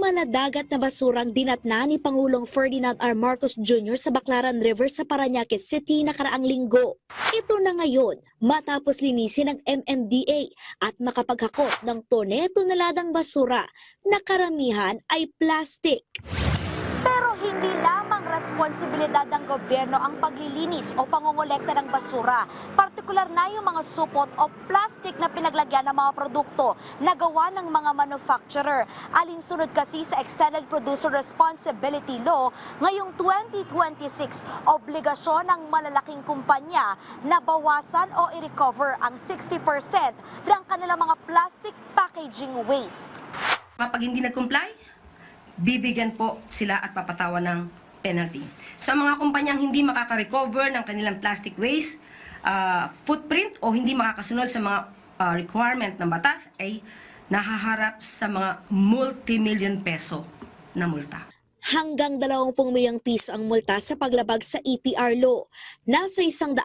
maladagat na basurang dinatna ni Pangulong Ferdinand R. Marcos Jr. sa Baclaran River sa Parañaque City nakaraang linggo. Ito na ngayon matapos linisin ng MMDA at makapaghakot ng tone-toneladang basura na karamihan ay plastic. Pero hindi lamang responsibilidad ng gobyerno ang paglilinis o pangongolekta ng basura. Partikular na yung mga supot o plastic na pinaglagyan ng mga produkto na gawa ng mga manufacturer. Alinsunod kasi sa Extended Producer Responsibility Law, ngayong 2026, obligasyon ng malalaking kumpanya na bawasan o i-recover ang 60% ng kanilang mga plastic packaging waste. Kapag hindi nag-comply, bibigyan po sila at papatawan ng penalty. Sa mga kumpanyang hindi makaka-recover ng kanilang plastic waste, footprint o hindi makakasunod sa mga requirement ng batas ay nahaharap sa mga multi-million peso na multa. Hanggang 20 milyong piso ang multa sa paglabag sa EPR law. Nasa 155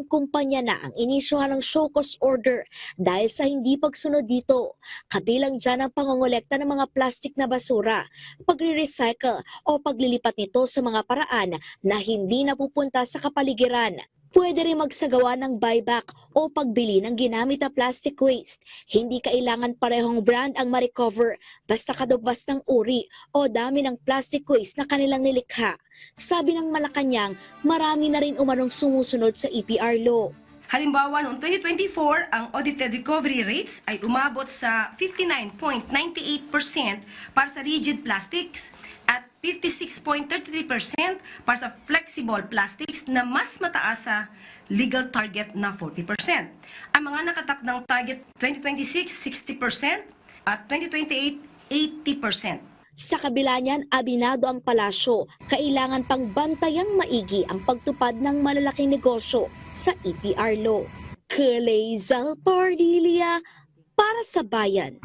kumpanya na ang inisyuhan ng show cause order dahil sa hindi pagsunod dito. Kabilang dyan ang pangongolekta ng mga plastic na basura, pagre-recycle o paglilipat nito sa mga paraan na hindi napupunta sa kapaligiran. Pwede rin magsagawa ng buyback o pagbili ng ginamit na plastic waste. Hindi kailangan parehong brand ang ma-recover, basta kadubas ng uri o dami ng plastic waste na kanilang nilikha. Sabi ng Malacanang, marami na rin umanong sumusunod sa EPR law. Halimbawa, noong 2024, ang audited recovery rates ay umabot sa 59.98% para sa rigid plastics at 56.33% para sa flexible plastics na mas mataas sa legal target na 40%. Ang mga nakatakdang target 2026, 60% at 2028, 80%. Sa kabila niyan, abinado ang palasyo, kailangan pang bantayang maigi ang pagtupad ng malalaking negosyo sa EPR law. Kalezal Pardilia para sa bayan.